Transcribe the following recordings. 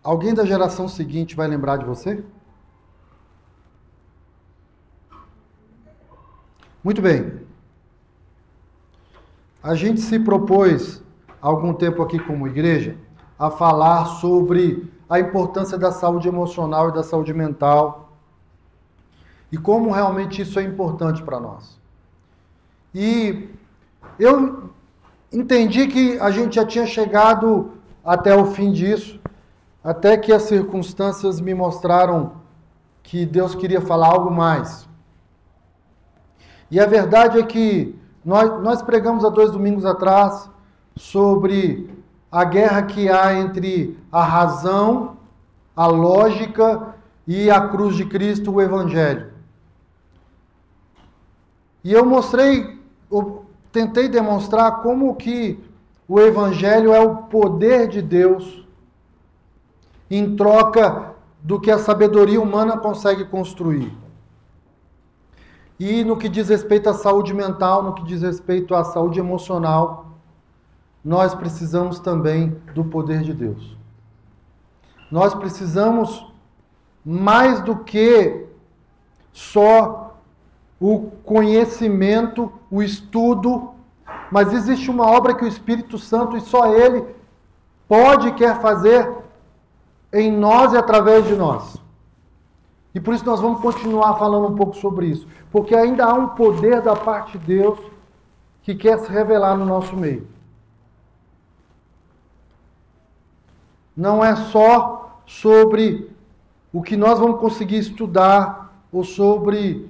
Alguém da geração seguinte vai lembrar de você? Muito bem. A gente se propôs, há algum tempo aqui como igreja, a falar sobre a importância da saúde emocional e da saúde mental e como realmente isso é importante para nós. E eu entendi que a gente já tinha chegado até o fim disso, até que as circunstâncias me mostraram que Deus queria falar algo mais. E a verdade é que nós pregamos há 2 domingos atrás sobre a guerra que há entre a razão, a lógica e a cruz de Cristo, o Evangelho. E eu tentei demonstrar como que o Evangelho é o poder de Deus em troca do que a sabedoria humana consegue construir. E no que diz respeito à saúde mental, no que diz respeito à saúde emocional, nós precisamos também do poder de Deus. Nós precisamos mais do que só o conhecimento, o estudo, mas existe uma obra que o Espírito Santo, e só Ele, pode e quer fazer em nós e através de nós. E por isso nós vamos continuar falando um pouco sobre isso. Porque ainda há um poder da parte de Deus que quer se revelar no nosso meio. Não é só sobre o que nós vamos conseguir estudar ou sobre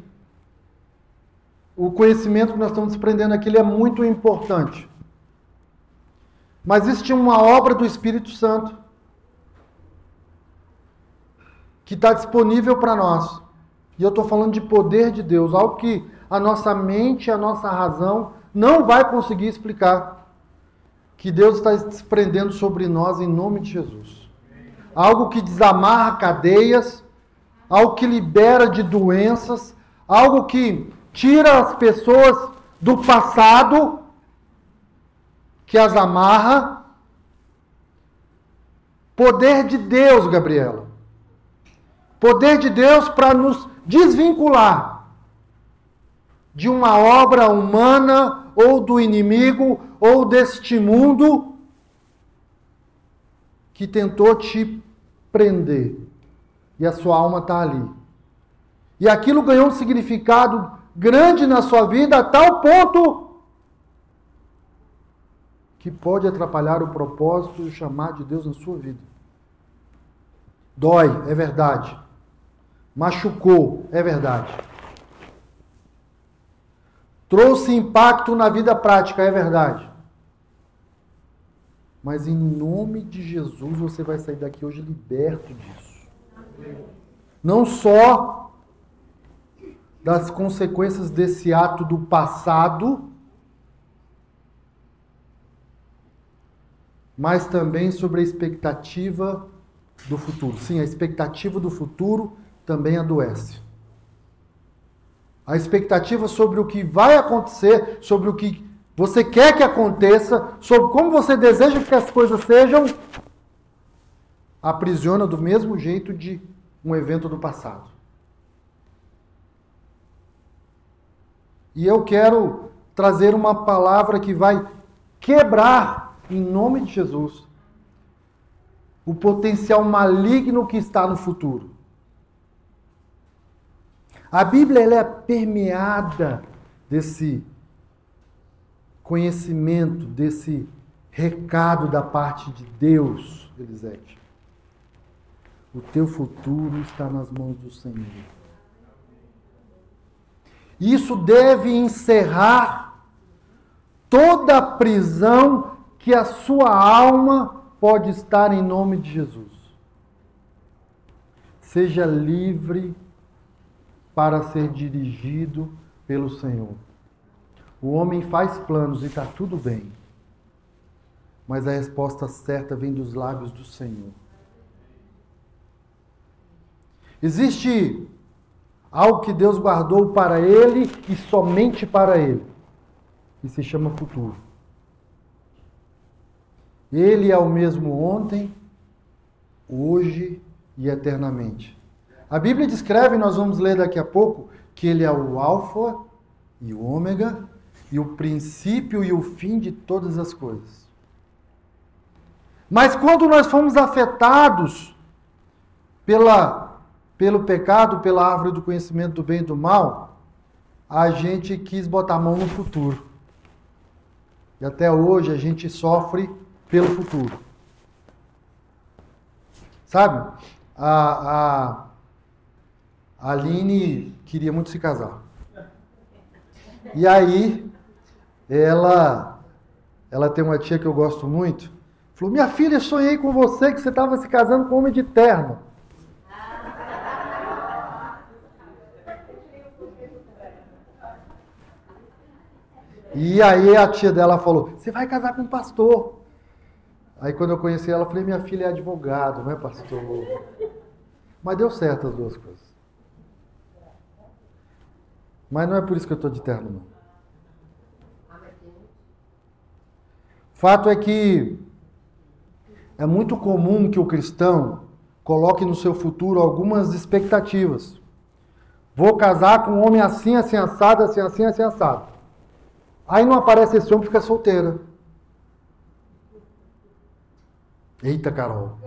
o conhecimento que nós estamos desprendendo aqui, ele é muito importante. Mas existe uma obra do Espírito Santo que está disponível para nós. E eu estou falando de poder de Deus, algo que a nossa mente, a nossa razão não vai conseguir explicar. Que Deus está desprendendo sobre nós em nome de Jesus. Algo que desamarra cadeias, algo que libera de doenças, algo que tira as pessoas do passado, que as amarra. Poder de Deus, Gabriela. Poder de Deus para nos desvincular de uma obra humana ou do inimigo ou deste mundo que tentou te prender. E a sua alma está ali. E aquilo ganhou um significado grande na sua vida a tal ponto que pode atrapalhar o propósito e o chamado de Deus na sua vida. Dói, é verdade. Machucou, é verdade. Trouxe impacto na vida prática, é verdade. Mas em nome de Jesus você vai sair daqui hoje liberto disso. Não só das consequências desse ato do passado, mas também sobre a expectativa do futuro. Sim, a expectativa do futuro também adoece. A expectativa sobre o que vai acontecer, sobre o que você quer que aconteça, sobre como você deseja que as coisas sejam, aprisiona do mesmo jeito de um evento do passado. E eu quero trazer uma palavra que vai quebrar, em nome de Jesus, o potencial maligno que está no futuro. A Bíblia ela é permeada desse conhecimento, desse recado da parte de Deus, Elisete. O teu futuro está nas mãos do Senhor. Isso deve encerrar toda a prisão que a sua alma pode estar em nome de Jesus. Seja livre para ser dirigido pelo Senhor. O homem faz planos e está tudo bem. Mas a resposta certa vem dos lábios do Senhor. Existe algo que Deus guardou para ele e somente para ele. E se chama futuro. Ele é o mesmo ontem, hoje e eternamente. A Bíblia descreve, nós vamos ler daqui a pouco, que ele é o alfa e o ômega, e o princípio e o fim de todas as coisas. Mas quando nós fomos afetados pelo pecado, pela árvore do conhecimento do bem e do mal, a gente quis botar a mão no futuro. E até hoje a gente sofre pelo futuro. Sabe? A Aline queria muito se casar. E aí, ela tem uma tia que eu gosto muito, falou, minha filha, sonhei com você que você estava se casando com um homem de terno. E aí a tia dela falou, você vai casar com um pastor. Aí quando eu conheci ela, eu falei, minha filha é advogado, não é pastor. Mas deu certo as duas coisas. Mas não é por isso que eu estou de terno, não. Fato é que é muito comum que o cristão coloque no seu futuro algumas expectativas. Vou casar com um homem assim, assim, assado, assim, assim, assim, assado. Aí não aparece esse homem, fica solteira. Eita, Carol.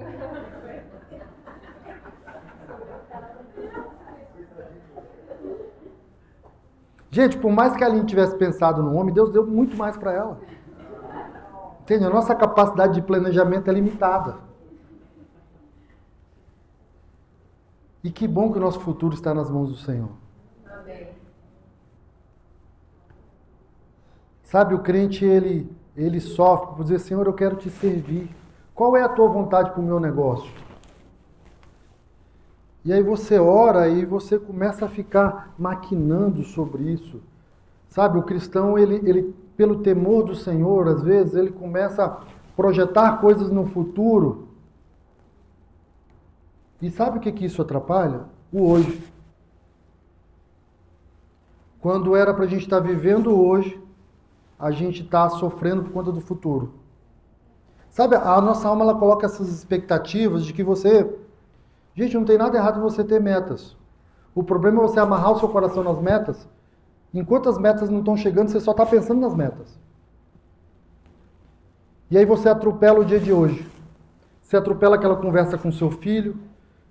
Gente, por mais que a Aline tivesse pensado no homem, Deus deu muito mais para ela. Entende? A nossa capacidade de planejamento é limitada. E que bom que o nosso futuro está nas mãos do Senhor. Amém. Sabe, o crente, ele sofre por dizer, Senhor, eu quero te servir. Qual é a tua vontade para o meu negócio? E aí você ora e você começa a ficar maquinando sobre isso. Sabe, o cristão, ele pelo temor do Senhor, às vezes, ele começa a projetar coisas no futuro. E sabe o que isso atrapalha? O hoje. Quando era para a gente estar vivendo hoje, a gente está sofrendo por conta do futuro. Sabe, a nossa alma, ela coloca essas expectativas de que você... Gente, não tem nada errado em você ter metas. O problema é você amarrar o seu coração nas metas. Enquanto as metas não estão chegando, você só está pensando nas metas. E aí você atropela o dia de hoje. Você atropela aquela conversa com seu filho.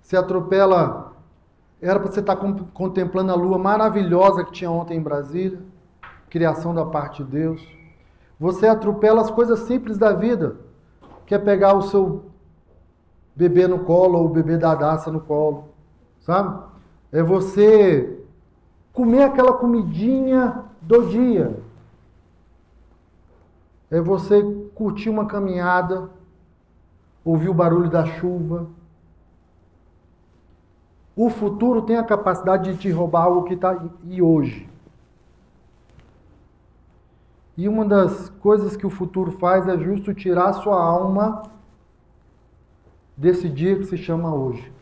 Você atropela... Era para você estar contemplando a lua maravilhosa que tinha ontem em Brasília. Criação da parte de Deus. Você atropela as coisas simples da vida. Quer pegar o seu bebê no colo ou o bebê da daça no colo, sabe? É você comer aquela comidinha do dia. É você curtir uma caminhada, ouvir o barulho da chuva. O futuro tem a capacidade de te roubar algo que está e hoje. E uma das coisas que o futuro faz é justo tirar a sua alma desse dia que se chama hoje.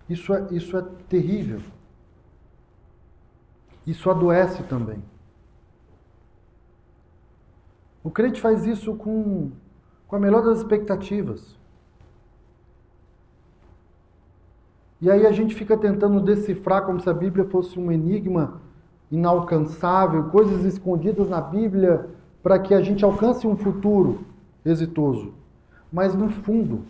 Isso é terrível. Isso adoece também. O crente faz isso com a melhor das expectativas. E aí a gente fica tentando decifrar como se a Bíblia fosse um enigma inalcançável, coisas escondidas na Bíblia para que a gente alcance um futuro exitoso. Mas no fundo,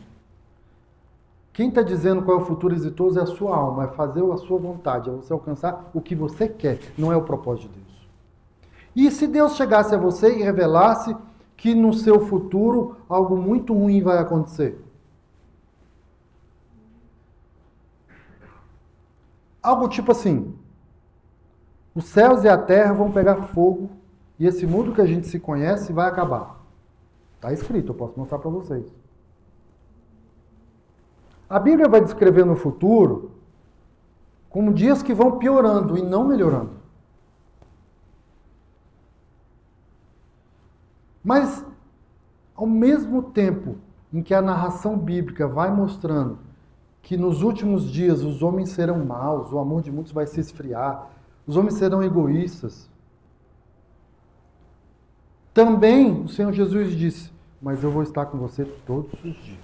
quem está dizendo qual é o futuro exitoso é a sua alma, é fazer a sua vontade, é você alcançar o que você quer, não é o propósito de Deus. E se Deus chegasse a você e revelasse que no seu futuro algo muito ruim vai acontecer? Algo tipo assim, os céus e a terra vão pegar fogo e esse mundo que a gente se conhece vai acabar. Está escrito, eu posso mostrar para vocês. A Bíblia vai descrever no futuro como dias que vão piorando e não melhorando. Mas, ao mesmo tempo em que a narração bíblica vai mostrando que nos últimos dias os homens serão maus, o amor de muitos vai se esfriar, os homens serão egoístas. Também o Senhor Jesus disse, mas eu vou estar com você todos os dias.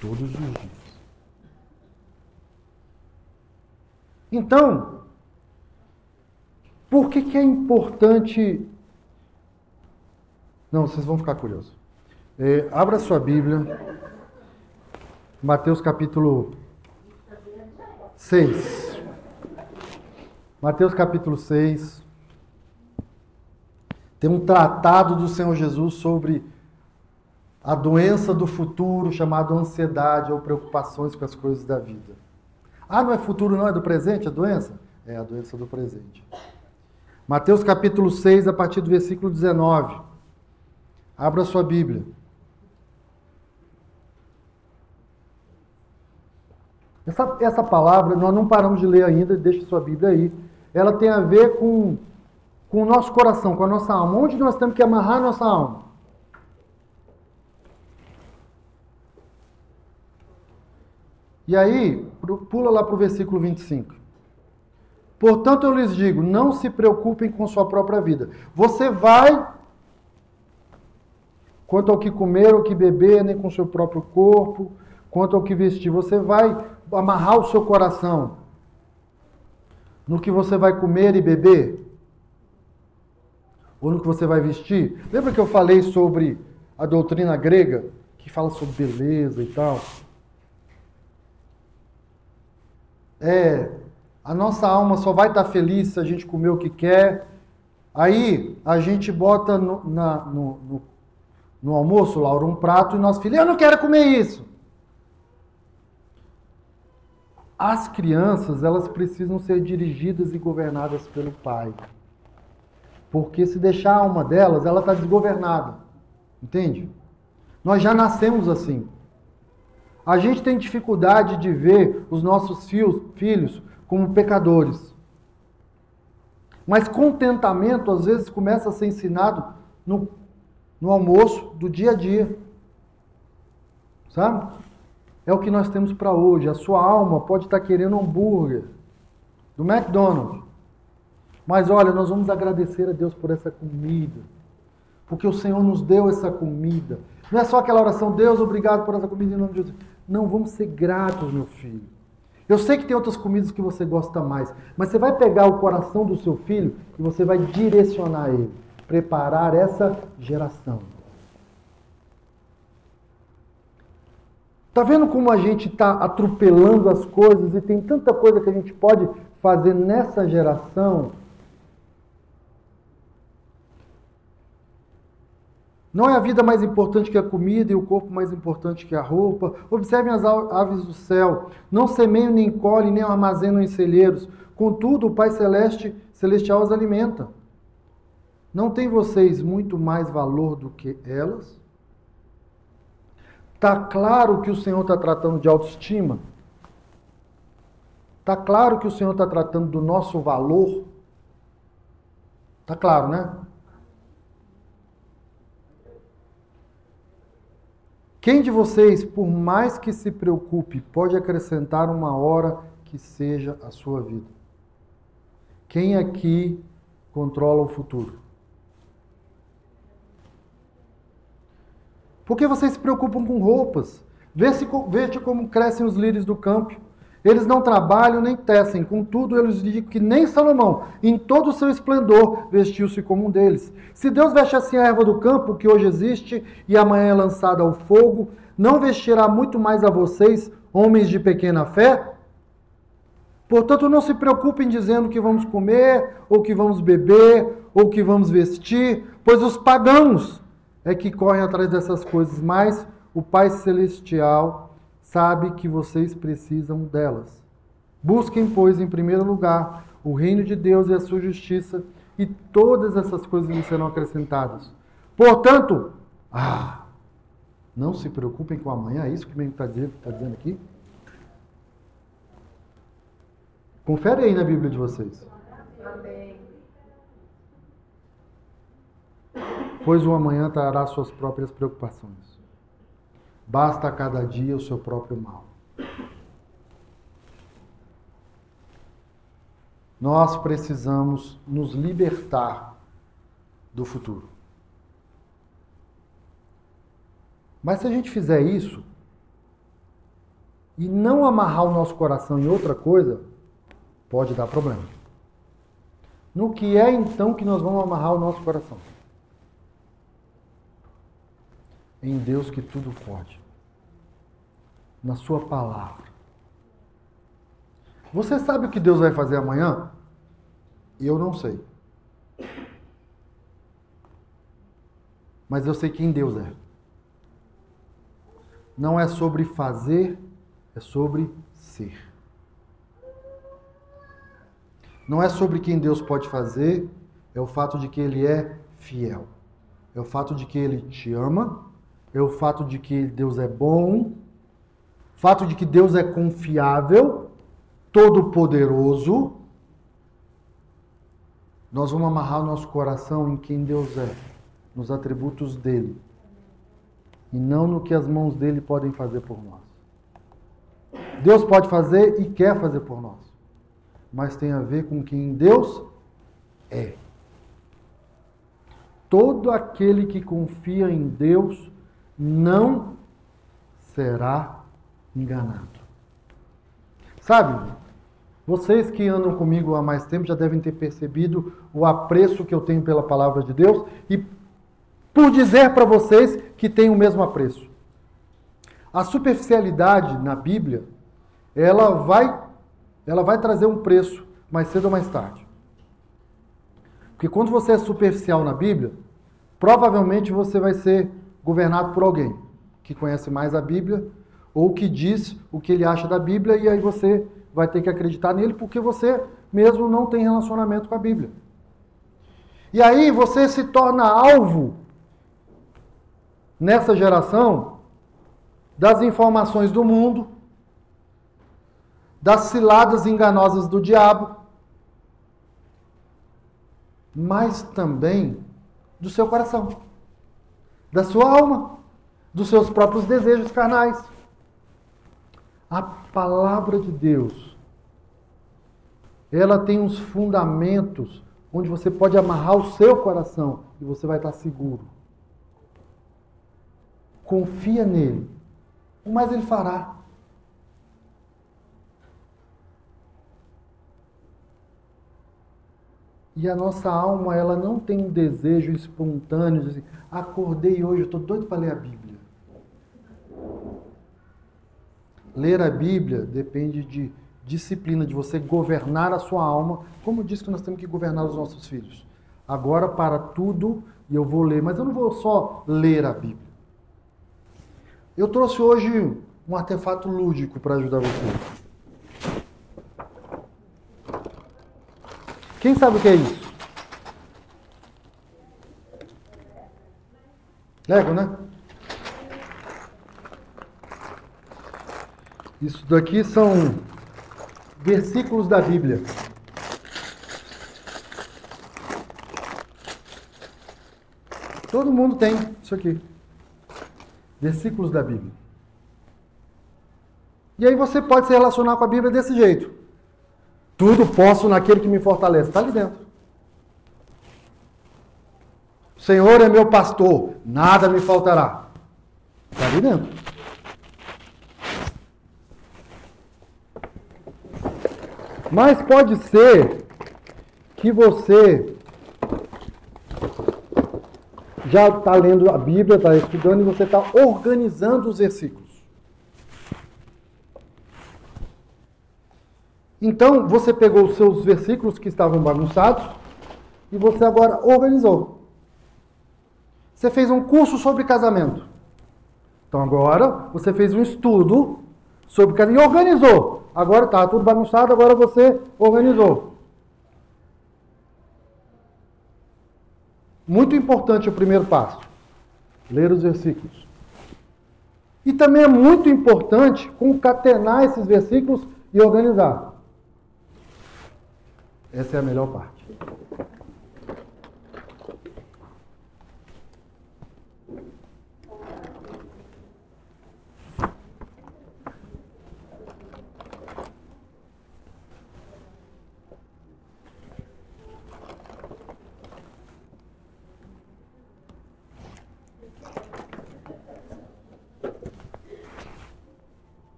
Todos os dias. Então, por que é importante... Não, vocês vão ficar curiosos. Abra sua Bíblia. Mateus capítulo 6. Mateus capítulo 6. Tem um tratado do Senhor Jesus sobre a doença do futuro, chamada ansiedade ou preocupações com as coisas da vida. Ah, não é futuro, não, é do presente a doença? É a doença do presente. Mateus capítulo 6, a partir do versículo 19. Abra sua Bíblia. Essa palavra, nós não paramos de ler ainda, deixe sua Bíblia aí. Ela tem a ver com o nosso coração, com a nossa alma. Onde nós temos que amarrar a nossa alma? E aí, pula lá para o versículo 25. Portanto, eu lhes digo, não se preocupem com sua própria vida. Você vai, quanto ao que comer ou que beber, nem com seu próprio corpo, quanto ao que vestir. Você vai amarrar o seu coração no que você vai comer e beber? Ou no que você vai vestir? Lembra que eu falei sobre a doutrina grega, que fala sobre beleza e tal? A nossa alma só vai estar feliz se a gente comer o que quer. Aí a gente bota no almoço, Laura, um prato e nosso filho, eu não quero comer isso. As crianças, elas precisam ser dirigidas e governadas pelo pai. Porque se deixar a alma delas, ela está desgovernada. Entende? Nós já nascemos assim. A gente tem dificuldade de ver os nossos filhos como pecadores. Mas contentamento, às vezes, começa a ser ensinado no almoço do dia a dia. Sabe? É o que nós temos para hoje. A sua alma pode estar querendo um hambúrguer do McDonald's. Mas olha, nós vamos agradecer a Deus por essa comida. Porque o Senhor nos deu essa comida. Não é só aquela oração, Deus, obrigado por essa comida em nome de Jesus. Não, vamos ser gratos, meu filho. Eu sei que tem outras comidas que você gosta mais, mas você vai pegar o coração do seu filho e você vai direcionar ele. Preparar essa geração. Está vendo como a gente está atropelando as coisas e tem tanta coisa que a gente pode fazer nessa geração? Não é a vida mais importante que a comida e o corpo mais importante que a roupa. Observem as aves do céu. Não semeiam, nem colhem, nem armazenam em celeiros. Contudo, o Pai Celestial as alimenta. Não tem vocês muito mais valor do que elas? Está claro que o Senhor está tratando de autoestima? Está claro que o Senhor está tratando do nosso valor? Está claro, né? Quem de vocês, por mais que se preocupe, pode acrescentar uma hora que seja a sua vida? Quem aqui controla o futuro? Por que vocês se preocupam com roupas? Veja como crescem os lírios do campo. Eles não trabalham nem tecem. Contudo, eu lhes digo que nem Salomão, em todo o seu esplendor, vestiu-se como um deles. Se Deus veste assim a erva do campo, que hoje existe e amanhã é lançada ao fogo, não vestirá muito mais a vocês, homens de pequena fé? Portanto, não se preocupem dizendo que vamos comer, ou que vamos beber, ou que vamos vestir, pois os pagãos é que correm atrás dessas coisas, mas o Pai Celestial sabe que vocês precisam delas. Busquem, pois, em primeiro lugar o reino de Deus e a sua justiça, e todas essas coisas lhes serão acrescentadas. Portanto, não se preocupem com amanhã, é isso que o Mengo está dizendo aqui? Confere aí na Bíblia de vocês. Amém. Pois o amanhã trará suas próprias preocupações. Basta a cada dia o seu próprio mal. Nós precisamos nos libertar do futuro. Mas se a gente fizer isso e não amarrar o nosso coração em outra coisa, pode dar problema. No que é então que nós vamos amarrar o nosso coração? Em Deus que tudo pode. Na sua palavra. Você sabe o que Deus vai fazer amanhã? Eu não sei. Mas eu sei quem Deus é. Não é sobre fazer, é sobre ser. Não é sobre quem Deus pode fazer, é o fato de que Ele é fiel. É o fato de que Ele te ama, é o fato de que Deus é bom, o fato de que Deus é confiável, todo-poderoso. Nós vamos amarrar o nosso coração em quem Deus é, nos atributos dele, e não no que as mãos dele podem fazer por nós. Deus pode fazer e quer fazer por nós, mas tem a ver com quem Deus é. Todo aquele que confia em Deus não será enganado. Sabe, vocês que andam comigo há mais tempo já devem ter percebido o apreço que eu tenho pela palavra de Deus e por dizer para vocês que tem o mesmo apreço. A superficialidade na Bíblia, ela vai trazer um preço mais cedo ou mais tarde. Porque quando você é superficial na Bíblia, provavelmente você vai ser governado por alguém que conhece mais a Bíblia ou que diz o que ele acha da Bíblia e aí você vai ter que acreditar nele porque você mesmo não tem relacionamento com a Bíblia. E aí você se torna alvo, nessa geração, das informações do mundo, das ciladas enganosas do diabo, mas também do seu coração, da sua alma, dos seus próprios desejos carnais. A palavra de Deus, ela tem uns fundamentos onde você pode amarrar o seu coração e você vai estar seguro. Confia nele, o mais ele fará. E a nossa alma, ela não tem um desejo espontâneo de dizer, acordei hoje, eu estou doido para ler a Bíblia. Ler a Bíblia depende de disciplina, de você governar a sua alma, como diz que nós temos que governar os nossos filhos. Agora para tudo, e eu vou ler, mas eu não vou só ler a Bíblia. Eu trouxe hoje um artefato lúdico para ajudar você. Quem sabe o que é isso? Lego, né? Isso daqui são versículos da Bíblia. Todo mundo tem isso aqui. Versículos da Bíblia. E aí você pode se relacionar com a Bíblia desse jeito. Tudo posso naquele que me fortalece. Está ali dentro. O Senhor é meu pastor, nada me faltará. Está ali dentro. Mas pode ser que você já está lendo a Bíblia, está estudando e você está organizando os versículos. Então, você pegou os seus versículos que estavam bagunçados e você agora organizou. Você fez um curso sobre casamento. Então, agora você fez um estudo sobre casamento e organizou. Agora está tudo bagunçado, agora você organizou. Muito importante o primeiro passo. Ler os versículos. E também é muito importante concatenar esses versículos e organizar. Essa é a melhor parte.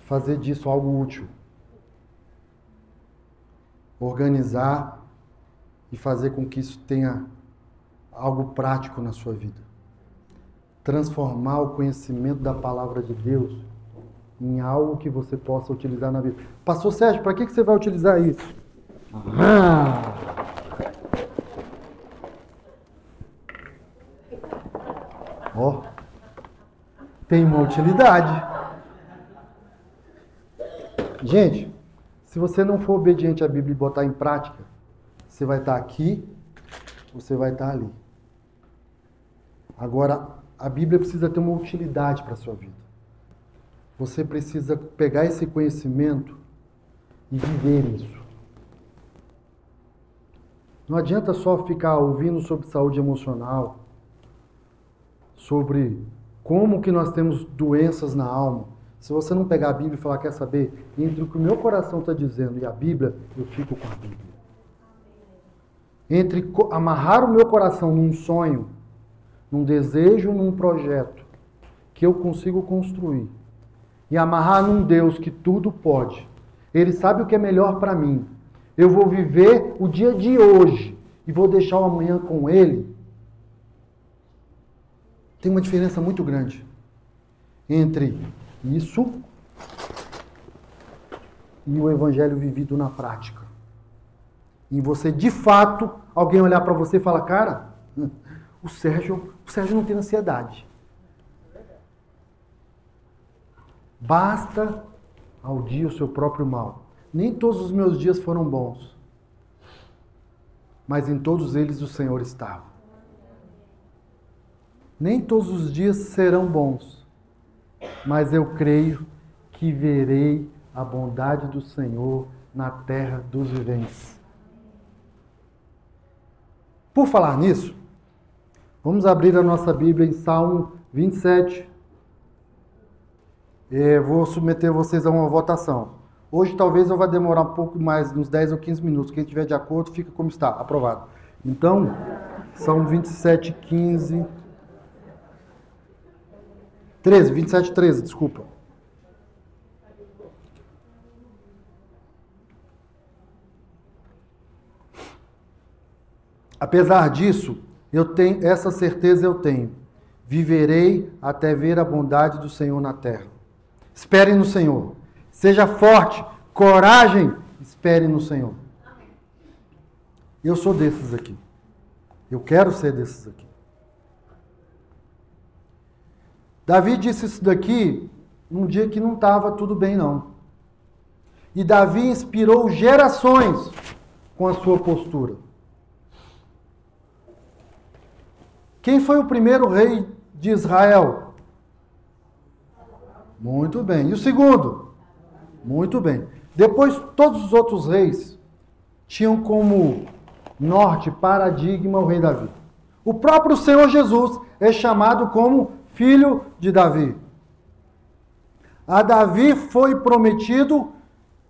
fazer disso algo útil. Organizar e fazer com que isso tenha algo prático na sua vida. Transformar o conhecimento da palavra de Deus em algo que você possa utilizar na vida. Pastor Sérgio, para que você vai utilizar isso? Ó, tem uma utilidade. Gente, se você não for obediente à Bíblia e botar em prática, você vai estar aqui, você vai estar ali. Agora, a Bíblia precisa ter uma utilidade para a sua vida. Você precisa pegar esse conhecimento e viver isso. Não adianta só ficar ouvindo sobre saúde emocional, sobre como que nós temos doenças na alma. Se você não pegar a Bíblia e falar, quer saber, entre o que o meu coração está dizendo e a Bíblia, eu fico com a Bíblia. Entre amarrar o meu coração num sonho, num desejo, num projeto, que eu consigo construir, e amarrar num Deus que tudo pode. Ele sabe o que é melhor para mim. Eu vou viver o dia de hoje e vou deixar o amanhã com Ele. Tem uma diferença muito grande entre isso e o evangelho vivido na prática. E você, de fato, alguém olhar para você e falar, cara, o Sérgio não tem ansiedade. Basta ao dia o seu próprio mal. Nem todos os meus dias foram bons, mas em todos eles o Senhor estava. Nem todos os dias serão bons, mas eu creio que verei a bondade do Senhor na terra dos viventes. Por falar nisso, vamos abrir a nossa Bíblia em Salmo 27. Vou submeter vocês a uma votação. Hoje talvez eu vá demorar um pouco mais, uns 10 ou 15 minutos. Quem estiver de acordo, fica como está, aprovado. Então, Salmo 27, 15... 27, 13, desculpa. Apesar disso, eu tenho essa certeza eu tenho. Viverei até ver a bondade do Senhor na terra. Espere no Senhor. Seja forte, coragem, espere no Senhor. Eu sou desses aqui. Eu quero ser desses aqui. Davi disse isso daqui num dia que não estava tudo bem, não. E Davi inspirou gerações com a sua postura. Quem foi o primeiro rei de Israel? Muito bem. E o segundo? Muito bem. Depois, todos os outros reis tinham como norte, paradigma, o rei Davi. O próprio Senhor Jesus é chamado como filho de Davi. A Davi foi prometido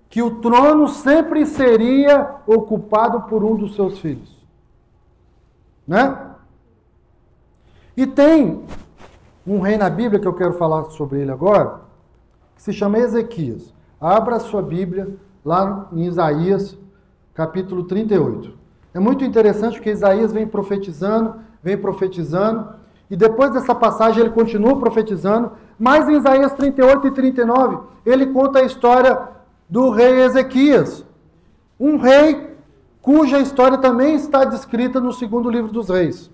que o trono sempre seria ocupado por um dos seus filhos. Né? E tem um rei na Bíblia que eu quero falar sobre ele agora, que se chama Ezequias. Abra a sua Bíblia lá em Isaías, capítulo 38. É muito interessante porque Isaías vem profetizando, e depois dessa passagem ele continua profetizando, mas em Isaías 38 e 39, ele conta a história do rei Ezequias. Um rei cuja história também está descrita no segundo livro dos reis.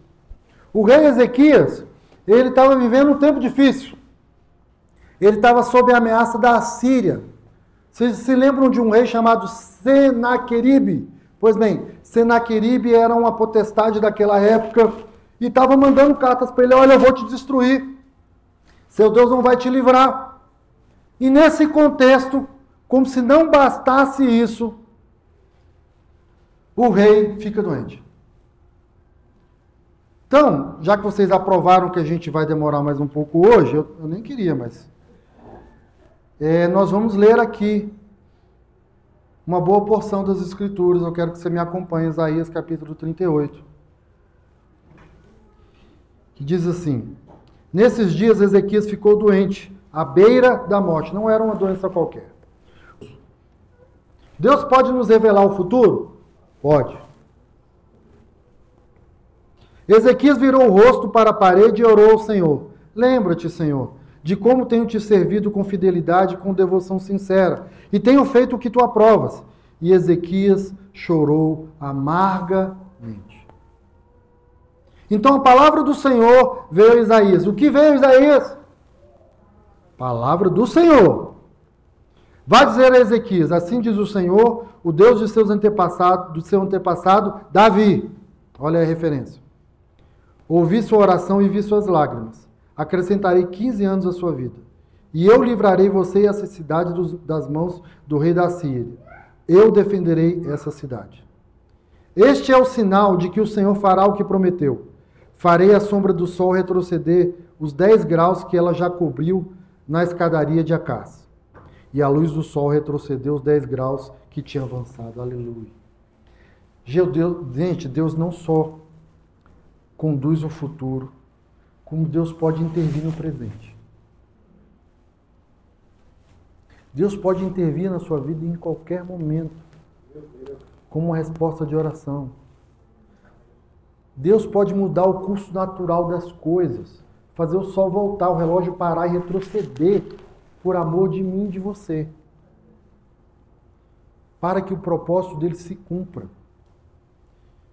O rei Ezequias, ele estava vivendo um tempo difícil. Ele estava sob a ameaça da Assíria. Vocês se lembram de um rei chamado Senaqueribe? Pois bem, Senaqueribe era uma potestade daquela época e estava mandando cartas para ele, olha, eu vou te destruir. Seu Deus não vai te livrar. E nesse contexto, como se não bastasse isso, o rei fica doente. Então, já que vocês aprovaram que a gente vai demorar mais um pouco hoje, eu nem queria, mas... nós vamos ler aqui uma boa porção das Escrituras. Eu quero que você me acompanhe, Isaías capítulo 38. Que diz assim: nesses dias Ezequias ficou doente, à beira da morte. Não era uma doença qualquer. Deus pode nos revelar o futuro? Pode. Ezequias virou o rosto para a parede e orou ao Senhor. Lembra-te, Senhor, de como tenho te servido com fidelidade e com devoção sincera, e tenho feito o que tu aprovas. E Ezequias chorou amargamente. Então a palavra do Senhor veio a Isaías. O que veio a Isaías? Palavra do Senhor. Vai dizer a Ezequias, assim diz o Senhor, o Deus de seus antepassados, do seu antepassado, Davi. Olha a referência. Ouvi sua oração e vi suas lágrimas. Acrescentarei 15 anos à sua vida. E eu livrarei você e essa cidade das mãos do rei da Síria. Eu defenderei essa cidade. Este é o sinal de que o Senhor fará o que prometeu. Farei a sombra do sol retroceder os 10 graus que ela já cobriu na escadaria de Acás. E a luz do sol retrocedeu os 10 graus que tinha avançado. Aleluia. Gente, Deus não só conduz o futuro, como Deus pode intervir no presente. Deus pode intervir na sua vida em qualquer momento, como uma resposta de oração. Deus pode mudar o curso natural das coisas, fazer o sol voltar, o relógio parar e retroceder por amor de mim e de você, para que o propósito dele se cumpra.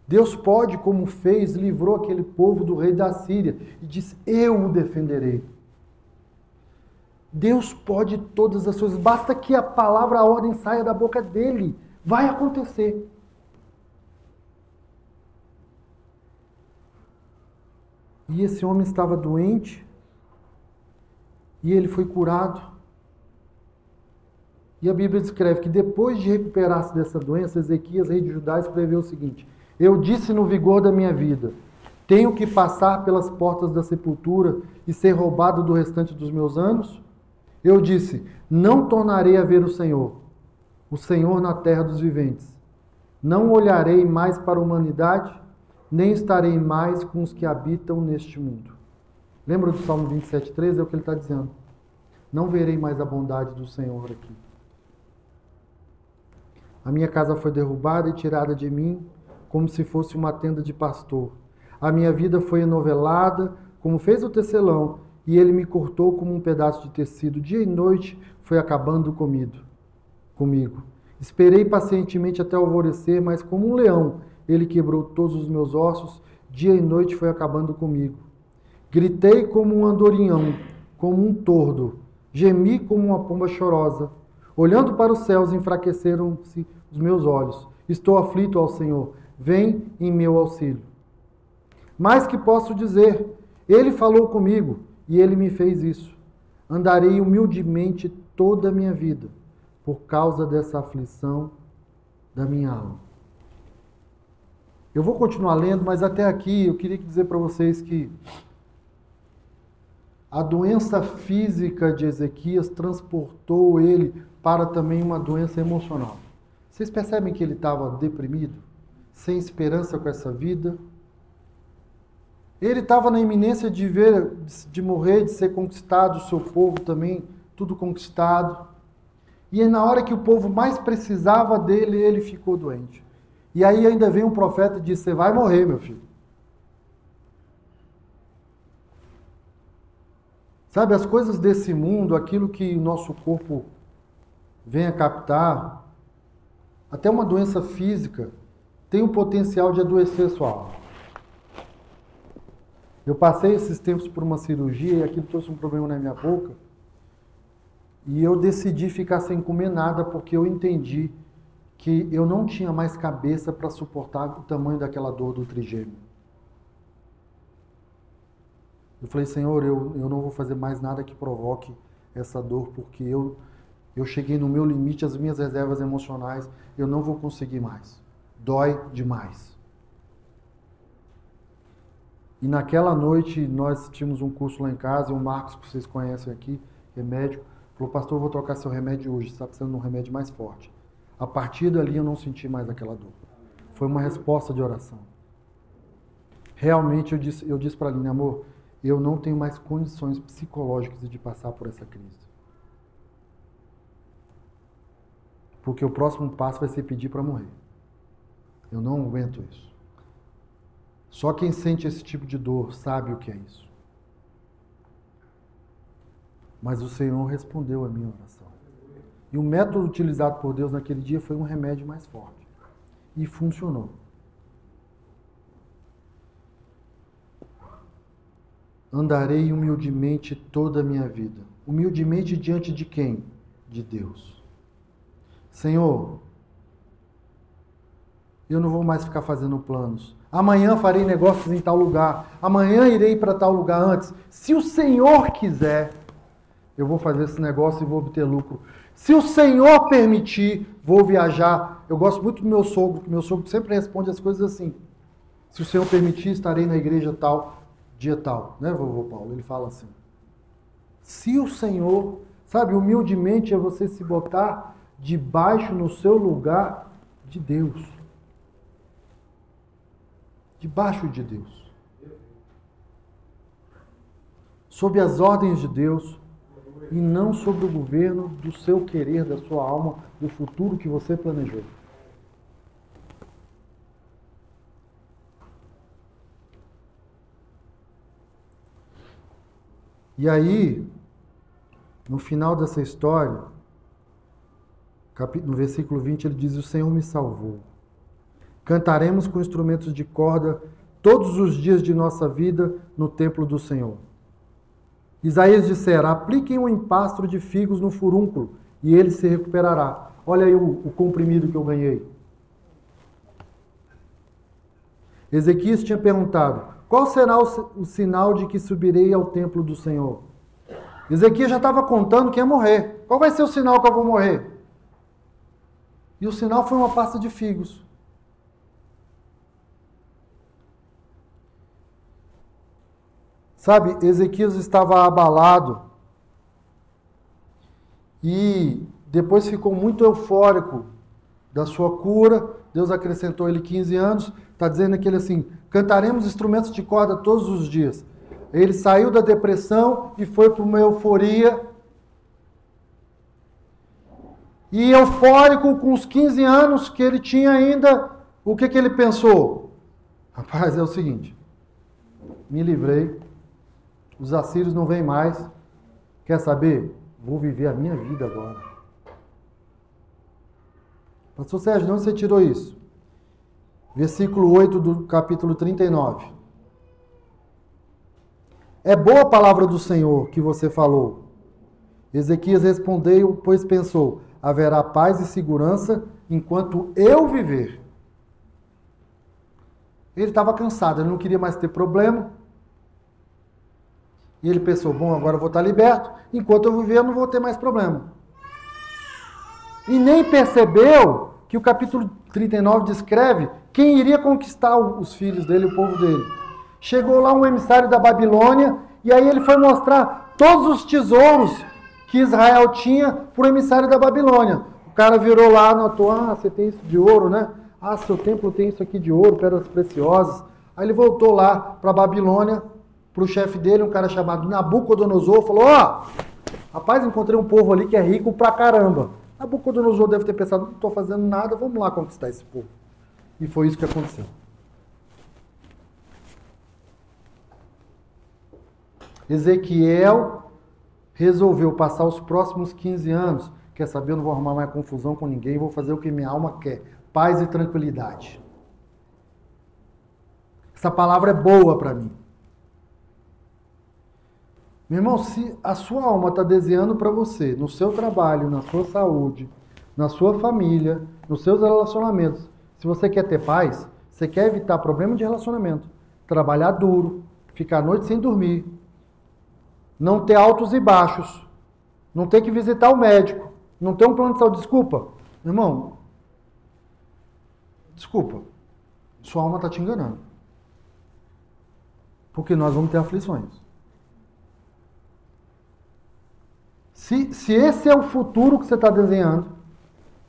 Deus pode, como fez, livrou aquele povo do rei da Síria e disse, eu o defenderei. Deus pode todas as coisas, basta que a palavra, a ordem saia da boca dele, vai acontecer. E esse homem estava doente, e ele foi curado. E a Bíblia descreve que depois de recuperar-se dessa doença, Ezequias, rei de Judá, escreveu o seguinte, eu disse no vigor da minha vida, tenho que passar pelas portas da sepultura e ser roubado do restante dos meus anos? Eu disse, não tornarei a ver o Senhor na terra dos viventes. Não olharei mais para a humanidade, nem estarei mais com os que habitam neste mundo. Lembra do Salmo 27,13? É o que ele está dizendo. Não verei mais a bondade do Senhor aqui. A minha casa foi derrubada e tirada de mim, como se fosse uma tenda de pastor. A minha vida foi enovelada, como fez o tecelão, e ele me cortou como um pedaço de tecido. Dia e noite foi acabando comigo. Esperei pacientemente até o alvorecer, mas como um leão, ele quebrou todos os meus ossos. Dia e noite foi acabando comigo. Gritei como um andorinhão, como um tordo. Gemi como uma pomba chorosa. Olhando para os céus, enfraqueceram-se os meus olhos. Estou aflito ao Senhor. Vem em meu auxílio. Mas que posso dizer? Ele falou comigo e ele me fez isso. Andarei humildemente toda a minha vida por causa dessa aflição da minha alma. Eu vou continuar lendo, mas até aqui eu queria dizer para vocês que a doença física de Ezequias transportou ele para também uma doença emocional. Vocês percebem que ele estava deprimido? Sem esperança com essa vida? Ele estava na iminência de morrer, de ser conquistado, o seu povo também, tudo conquistado. E na hora que o povo mais precisava dele, ele ficou doente. E aí ainda vem um profeta e diz, você vai morrer, meu filho. Sabe, as coisas desse mundo, aquilo que o nosso corpo vem a captar, até uma doença física, tem o potencial de adoecer a sua alma. Eu passei esses tempos por uma cirurgia e aquilo trouxe um problema na minha boca. E eu decidi ficar sem comer nada porque eu entendi que eu não tinha mais cabeça para suportar o tamanho daquela dor do trigêmeo. Eu falei, Senhor, eu não vou fazer mais nada que provoque essa dor, porque eu cheguei no meu limite, as minhas reservas emocionais, eu não vou conseguir mais. Dói demais. E naquela noite, nós tínhamos um curso lá em casa, e o Marcos, que vocês conhecem aqui, que é médico, falou, pastor, eu vou trocar seu remédio hoje, você está precisando de um remédio mais forte. A partir dali, eu não senti mais aquela dor. Foi uma resposta de oração. Realmente, eu disse para a Aline, amor, eu não tenho mais condições psicológicas de passar por essa crise. Porque o próximo passo vai ser pedir para morrer. Eu não aguento isso. Só quem sente esse tipo de dor sabe o que é isso. Mas o Senhor respondeu a minha oração. E o método utilizado por Deus naquele dia foi um remédio mais forte. E funcionou. Andarei humildemente toda a minha vida. Humildemente diante de quem? De Deus. Senhor, eu não vou mais ficar fazendo planos. Amanhã farei negócios em tal lugar. Amanhã irei para tal lugar antes. Se o Senhor quiser, eu vou fazer esse negócio e vou obter lucro. Se o Senhor permitir, vou viajar. Eu gosto muito do meu sogro, que meu sogro sempre responde as coisas assim. Se o Senhor permitir, estarei na igreja tal, dia tal. Né, vovô Paulo? Ele fala assim. Se o Senhor, sabe, humildemente é você se botar debaixo no seu lugar de Deus. Debaixo de Deus. Sob as ordens de Deus e não sobre o governo do seu querer, da sua alma, do futuro que você planejou. E aí, no final dessa história, no versículo 20, ele diz: o Senhor me salvou. Cantaremos com instrumentos de corda todos os dias de nossa vida no templo do Senhor. Isaías dissera: apliquem um empastro de figos no furúnculo e ele se recuperará. Olha aí o comprimido que eu ganhei. Ezequias tinha perguntado: qual será o sinal de que subirei ao templo do Senhor? Ezequias já estava contando que ia morrer. Qual vai ser o sinal que eu vou morrer? E o sinal foi uma pasta de figos. Sabe, Ezequias estava abalado e depois ficou muito eufórico da sua cura. Deus acrescentou ele 15 anos. Está dizendo aqui assim: cantaremos instrumentos de corda todos os dias. Ele saiu da depressão e foi para uma euforia. E eufórico com os 15 anos que ele tinha ainda, o que ele pensou? Rapaz, é o seguinte: me livrei. Os assírios não vêm mais. Quer saber? Vou viver a minha vida agora. Pastor Sérgio, de onde você tirou isso? Versículo 8 do capítulo 39. É boa a palavra do Senhor que você falou. Ezequias respondeu, pois pensou: haverá paz e segurança enquanto eu viver. Ele estava cansado, ele não queria mais ter problema. E ele pensou: bom, agora eu vou estar liberto. Enquanto eu viver, eu não vou ter mais problema. E nem percebeu que o capítulo 39 descreve quem iria conquistar os filhos dele, o povo dele. Chegou lá um emissário da Babilônia, e aí ele foi mostrar todos os tesouros que Israel tinha para o emissário da Babilônia. O cara virou lá, notou: ah, você tem isso de ouro, né? Ah, seu templo tem isso aqui de ouro, pedras preciosas. Aí ele voltou lá para a Babilônia, para o chefe dele, um cara chamado Nabucodonosor, falou: ó, rapaz, encontrei um povo ali que é rico pra caramba. Nabucodonosor deve ter pensado: não estou fazendo nada, vamos lá conquistar esse povo. E foi isso que aconteceu. Ezequiel resolveu passar os próximos 15 anos. Quer saber, eu não vou arrumar mais confusão com ninguém, vou fazer o que minha alma quer: paz e tranquilidade. Essa palavra é boa para mim. Meu irmão, se a sua alma está deseando para você, no seu trabalho, na sua saúde, na sua família, nos seus relacionamentos, se você quer ter paz, você quer evitar problema de relacionamento, trabalhar duro, ficar a noite sem dormir, não ter altos e baixos, não ter que visitar o médico, não ter um plano de saúde, desculpa, meu irmão, desculpa, sua alma está te enganando. Porque nós vamos ter aflições. Se esse é o futuro que você está desenhando,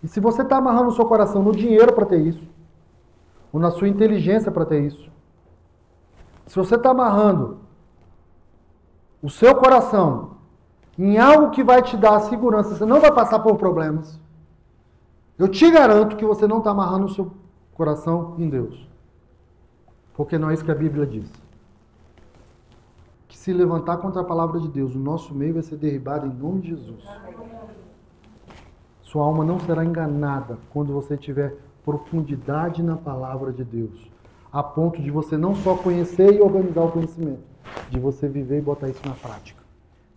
e se você está amarrando o seu coração no dinheiro para ter isso, ou na sua inteligência para ter isso, se você está amarrando o seu coração em algo que vai te dar segurança, você não vai passar por problemas. Eu te garanto que você não está amarrando o seu coração em Deus. Porque não é isso que a Bíblia diz. Que se levantar contra a palavra de Deus, o nosso meio vai ser derribado em nome de Jesus. Sua alma não será enganada quando você tiver profundidade na palavra de Deus. A ponto de você não só conhecer e organizar o conhecimento, de você viver e botar isso na prática.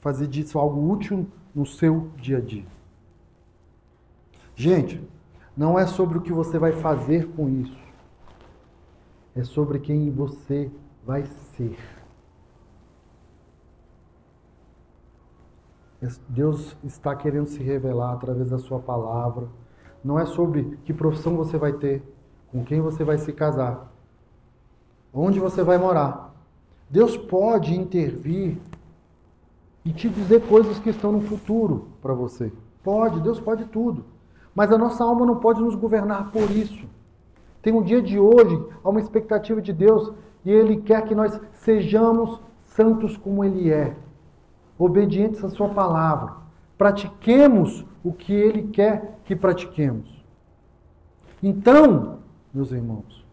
Fazer disso algo útil no seu dia a dia. Gente, não é sobre o que você vai fazer com isso. É sobre quem você vai ser. Deus está querendo se revelar através da sua palavra. Não é sobre que profissão você vai ter, com quem você vai se casar, onde você vai morar. Deus pode intervir e te dizer coisas que estão no futuro para você. Pode, Deus pode tudo. Mas a nossa alma não pode nos governar por isso. Tem um dia de hoje, há uma expectativa de Deus e Ele quer que nós sejamos santos como Ele é. Obedientes à sua palavra. Pratiquemos o que Ele quer que pratiquemos. Então, meus irmãos,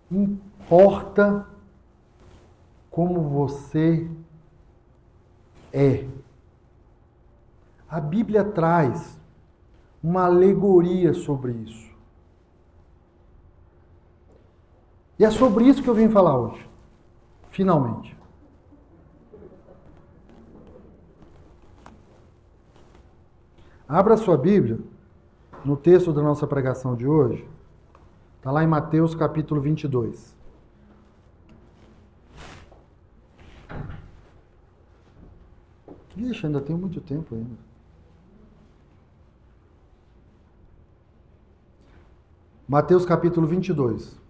importa como você é. A Bíblia traz uma alegoria sobre isso. E é sobre isso que eu vim falar hoje. Finalmente. Abra sua Bíblia no texto da nossa pregação de hoje. Está lá em Mateus capítulo 22. Ixi, ainda tem muito tempo ainda. Mateus capítulo 22.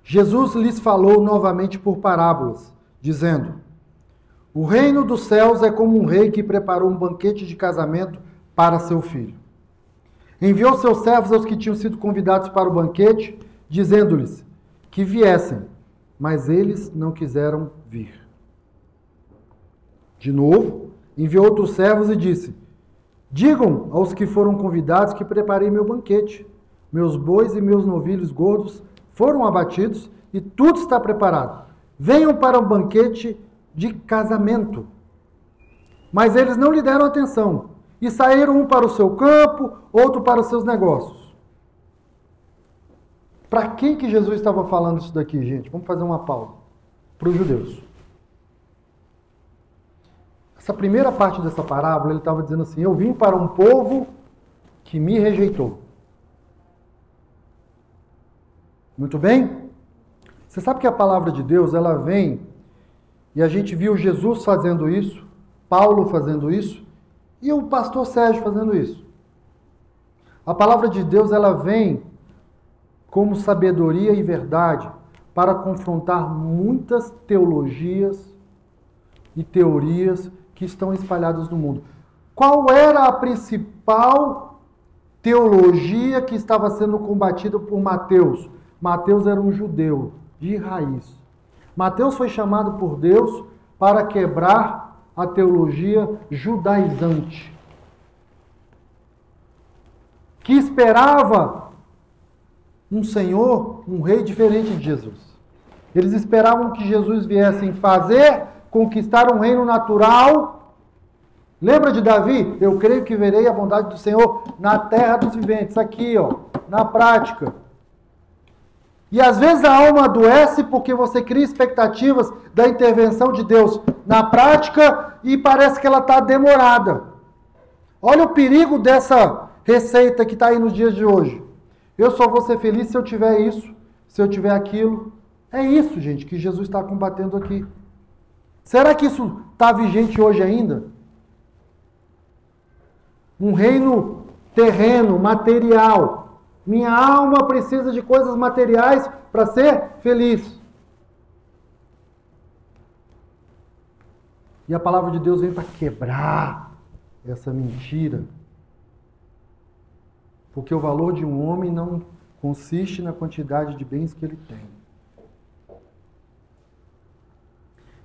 Jesus lhes falou novamente por parábolas, dizendo: o reino dos céus é como um rei que preparou um banquete de casamento para seu filho. Enviou seus servos aos que tinham sido convidados para o banquete, dizendo-lhes que viessem, mas eles não quiseram vir. De novo, enviou outros servos e disse: digam aos que foram convidados que preparei meu banquete. Meus bois e meus novilhos gordos foram abatidos e tudo está preparado. Venham para o banquete de casamento. Mas eles não lhe deram atenção e saíram um para o seu campo, outro para os seus negócios. Para quem que Jesus estava falando isso daqui, gente? Vamos fazer uma pausa. Para os judeus. Essa primeira parte dessa parábola, ele estava dizendo assim: eu vim para um povo que me rejeitou. Muito bem? Você sabe que a palavra de Deus, ela vem, e a gente viu Jesus fazendo isso, Paulo fazendo isso, e o pastor Sérgio fazendo isso. A palavra de Deus, ela vem como sabedoria e verdade para confrontar muitas teologias e teorias que estão espalhadas no mundo. Qual era a principal teologia que estava sendo combatida por Mateus? Mateus era um judeu de raiz. Mateus foi chamado por Deus para quebrar a teologia judaizante, que esperava um Senhor, um rei diferente de Jesus. Eles esperavam que Jesus viesse fazer, conquistar um reino natural. Lembra de Davi? Eu creio que verei a bondade do Senhor na terra dos viventes. Aqui, ó, na prática. E às vezes a alma adoece porque você cria expectativas da intervenção de Deus na prática e parece que ela está demorada. Olha o perigo dessa receita que está aí nos dias de hoje. Eu só vou ser feliz se eu tiver isso, se eu tiver aquilo. É isso, gente, que Jesus está combatendo aqui. Será que isso está vigente hoje ainda? Um reino terreno, material. Minha alma precisa de coisas materiais para ser feliz. E a palavra de Deus vem para quebrar essa mentira. Porque o valor de um homem não consiste na quantidade de bens que ele tem.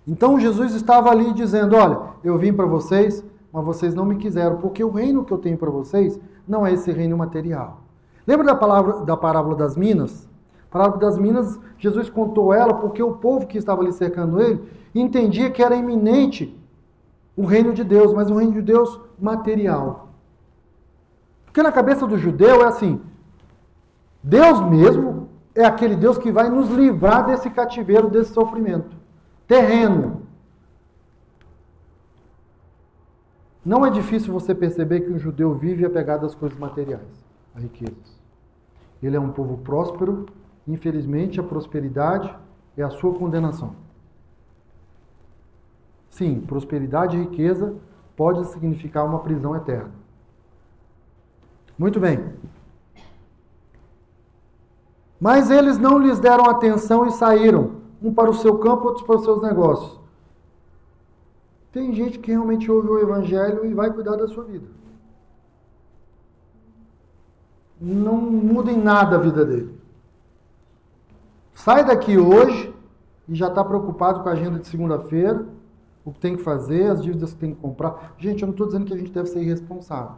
Então Jesus estava ali dizendo, olha, eu vim para vocês, mas vocês não me quiseram, porque o reino que eu tenho para vocês não é esse reino material. Lembra da parábola das minas? A parábola das minas, Jesus contou ela porque o povo que estava ali cercando ele entendia que era iminente o reino de Deus, mas o reino de Deus material. Porque na cabeça do judeu é assim, Deus mesmo é aquele Deus que vai nos livrar desse cativeiro, desse sofrimento terreno. Não é difícil você perceber que um judeu vive apegado às coisas materiais, a riquezas. Ele é um povo próspero, infelizmente a prosperidade é a sua condenação. Sim, prosperidade e riqueza pode significar uma prisão eterna. Muito bem. Mas eles não lhes deram atenção e saíram, um para o seu campo, outros para os seus negócios. Tem gente que realmente ouve o evangelho e vai cuidar da sua vida. Não muda em nada a vida dele. Sai daqui hoje e já está preocupado com a agenda de segunda-feira, o que tem que fazer, as dívidas que tem que comprar. Gente, eu não estou dizendo que a gente deve ser irresponsável,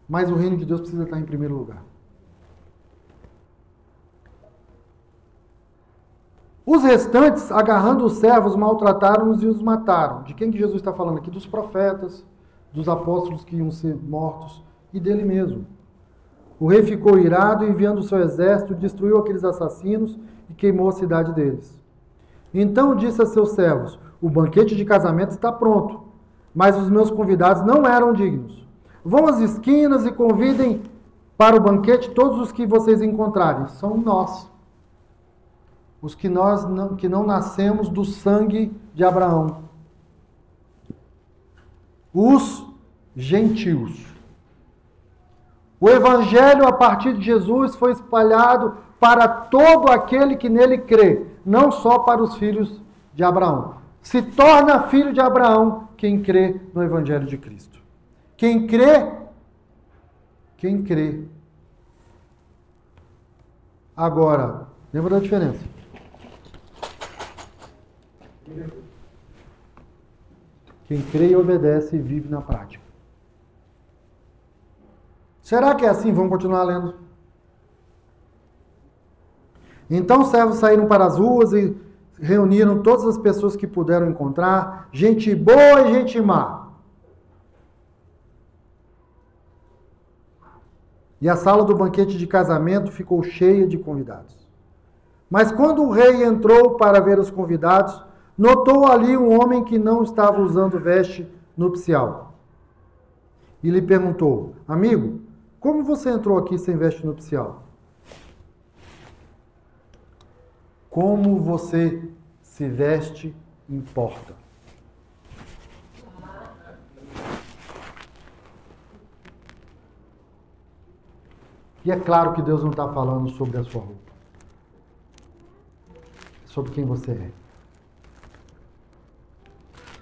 mas o reino de Deus precisa estar em primeiro lugar. Os restantes, agarrando os servos, maltrataram-os e os mataram. De quem que Jesus está falando aqui? Dos profetas, dos apóstolos que iam ser mortos e dele mesmo. O rei ficou irado e, enviando o seu exército, destruiu aqueles assassinos e queimou a cidade deles. Então disse a seus servos, o banquete de casamento está pronto, mas os meus convidados não eram dignos. Vão às esquinas e convidem para o banquete todos os que vocês encontrarem. São nós. Os que não nascemos do sangue de Abraão. Os gentios. O evangelho a partir de Jesus foi espalhado para todo aquele que nele crê, não só para os filhos de Abraão. Se torna filho de Abraão quem crê no evangelho de Cristo. Quem crê. Agora, lembra da diferença? Quem crê e obedece e vive na prática. Será que é assim? Vamos continuar lendo. Então os servos saíram para as ruas e reuniram todas as pessoas que puderam encontrar, gente boa e gente má. E a sala do banquete de casamento ficou cheia de convidados. Mas quando o rei entrou para ver os convidados, notou ali um homem que não estava usando veste nupcial. E lhe perguntou, amigo, como você entrou aqui sem veste nupcial? Como você se veste importa. E é claro que Deus não está falando sobre a sua roupa. Sobre quem você é.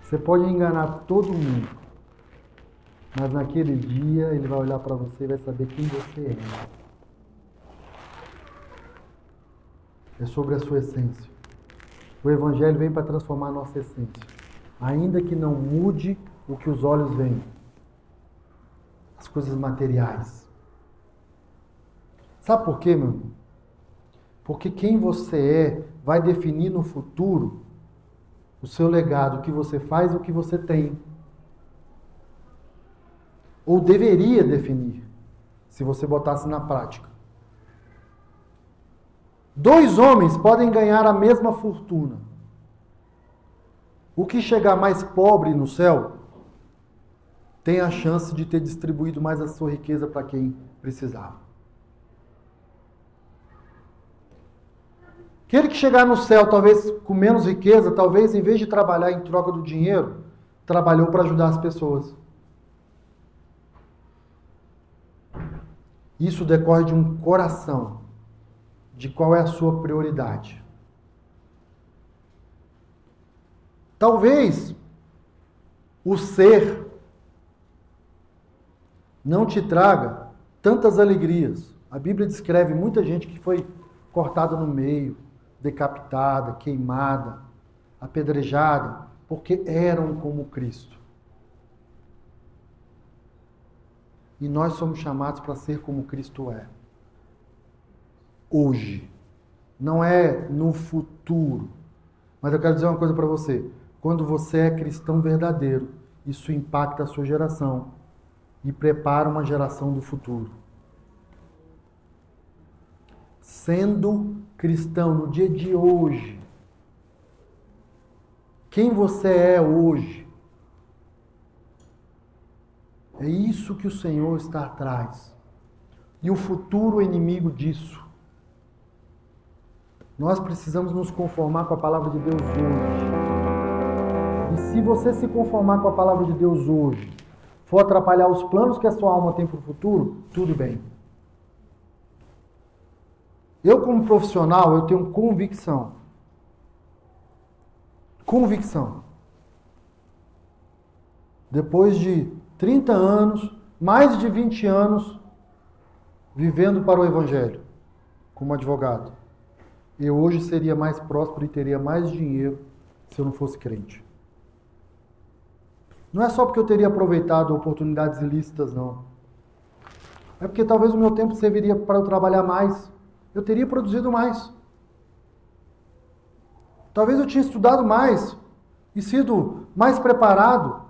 Você pode enganar todo mundo, mas naquele dia ele vai olhar para você e vai saber quem você é. É sobre a sua essência. O Evangelho vem para transformar a nossa essência, ainda que não mude o que os olhos veem, as coisas materiais. Sabe por quê, meu irmão? Porque quem você é vai definir no futuro o seu legado, o que você faz e o que você tem. Ou deveria definir, se você botasse na prática. 2 homens podem ganhar a mesma fortuna. O que chegar mais pobre no céu tem a chance de ter distribuído mais a sua riqueza para quem precisava. Aquele que chegar no céu, talvez com menos riqueza, talvez em vez de trabalhar em troca do dinheiro, trabalhou para ajudar as pessoas. Isso decorre de um coração, de qual é a sua prioridade. Talvez o ser não te traga tantas alegrias. A Bíblia descreve muita gente que foi cortada no meio, decapitada, queimada, apedrejada, porque eram como Cristo. E nós somos chamados para ser como Cristo é. Hoje. Não é no futuro. Mas eu quero dizer uma coisa para você. Quando você é cristão verdadeiro, isso impacta a sua geração e prepara uma geração do futuro. Sendo cristão no dia de hoje, quem você é hoje, é isso que o Senhor está atrás. E o futuro é inimigo disso. Nós precisamos nos conformar com a palavra de Deus hoje. E se você se conformar com a palavra de Deus hoje, for atrapalhar os planos que a sua alma tem para o futuro, tudo bem. Eu, como profissional, eu tenho convicção. Convicção. Depois de 30 anos, mais de 20 anos, vivendo para o Evangelho, como advogado, eu hoje seria mais próspero e teria mais dinheiro se eu não fosse crente. Não é só porque eu teria aproveitado oportunidades ilícitas, não. É porque talvez o meu tempo serviria para eu trabalhar mais. Eu teria produzido mais. Talvez eu tinha estudado mais e sido mais preparado.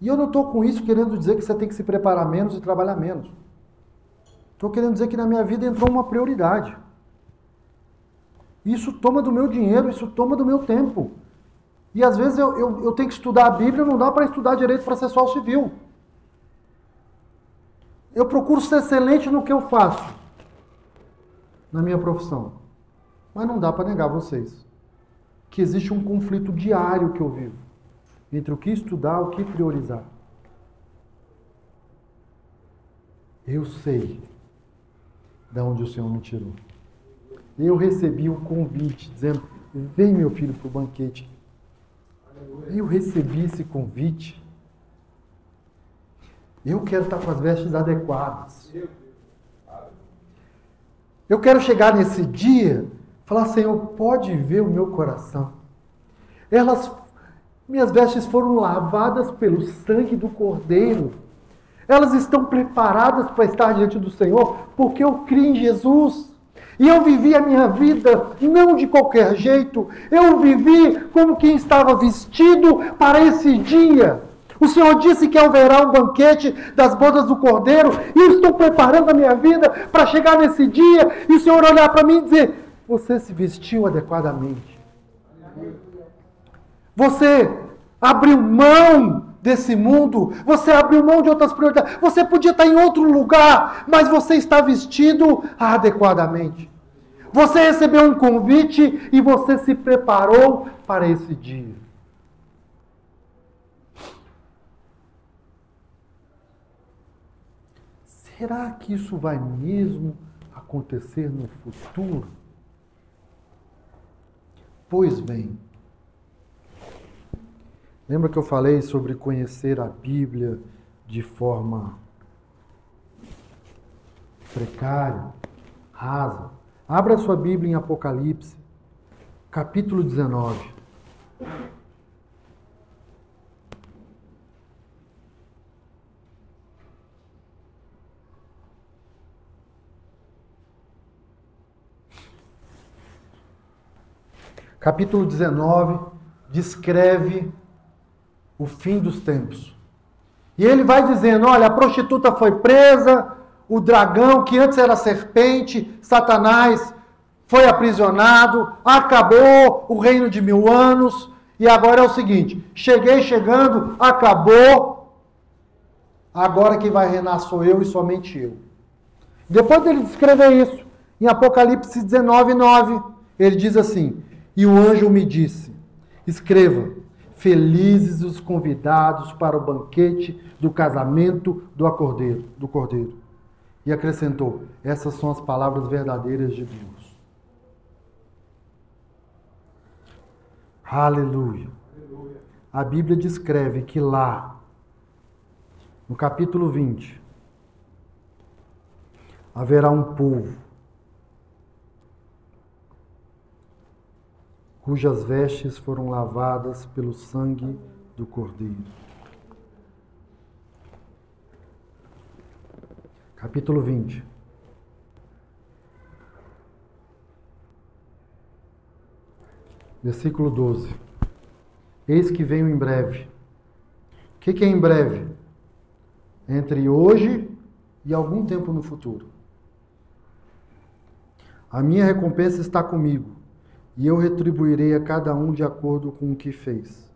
E eu não estou com isso querendo dizer que você tem que se preparar menos e trabalhar menos. Estou querendo dizer que na minha vida entrou uma prioridade. Isso toma do meu dinheiro, isso toma do meu tempo. E às vezes eu tenho que estudar a Bíblia, não dá para estudar direito processual civil. Eu procuro ser excelente no que eu faço, na minha profissão. Mas não dá para negar a vocês que existe um conflito diário que eu vivo entre o que estudar e o que priorizar. Eu sei de onde o Senhor me tirou. Eu recebi um convite dizendo: vem, meu filho, para o banquete. Eu recebi esse convite. Eu quero estar com as vestes adequadas. Eu quero chegar nesse dia e falar: Senhor, pode ver o meu coração. Minhas vestes foram lavadas pelo sangue do Cordeiro. Elas estão preparadas para estar diante do Senhor, porque eu criei em Jesus. E eu vivi a minha vida não de qualquer jeito. Eu vivi como quem estava vestido para esse dia. O Senhor disse que haverá um banquete das bodas do Cordeiro. E eu estou preparando a minha vida para chegar nesse dia. E o Senhor olhar para mim e dizer: você se vestiu adequadamente. Você abriu mão desse mundo, você abriu mão de outras prioridades, você podia estar em outro lugar, mas você está vestido adequadamente. Você recebeu um convite e você se preparou para esse dia. Será que isso vai mesmo acontecer no futuro? Pois bem, lembra que eu falei sobre conhecer a Bíblia de forma precária, rasa? Abra sua Bíblia em Apocalipse, capítulo 19. Capítulo 19 descreve o fim dos tempos. E ele vai dizendo: olha, a prostituta foi presa, o dragão, que antes era serpente, Satanás, foi aprisionado, acabou o reino de 1000 anos, e agora é o seguinte: chegando, acabou, agora quem vai reinar sou eu e somente eu. Depois dele descrever isso, em Apocalipse 19, 9, ele diz assim: e o anjo me disse, escreva, felizes os convidados para o banquete do casamento do Cordeiro. E acrescentou, essas são as palavras verdadeiras de Deus. Aleluia. a Bíblia descreve que lá, no capítulo 20, haverá um povo cujas vestes foram lavadas pelo sangue do Cordeiro. Capítulo 20. Versículo 12. Eis que venho em breve. O que é em breve? Entre hoje e algum tempo no futuro. A minha recompensa está comigo, e eu retribuirei a cada um de acordo com o que fez.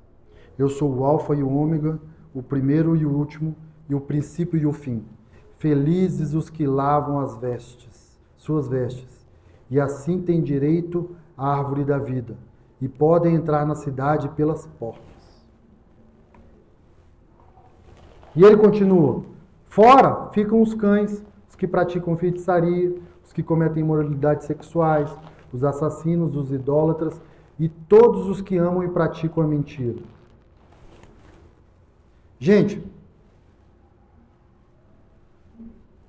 Eu sou o Alfa e o Ômega, o primeiro e o último, e o princípio e o fim. Felizes os que lavam as vestes, suas vestes, e assim têm direito à árvore da vida, e podem entrar na cidade pelas portas. E ele continua: fora ficam os cães, os que praticam feitiçaria, os que cometem imoralidades sexuais, os assassinos, os idólatras e todos os que amam e praticam a mentira. Gente,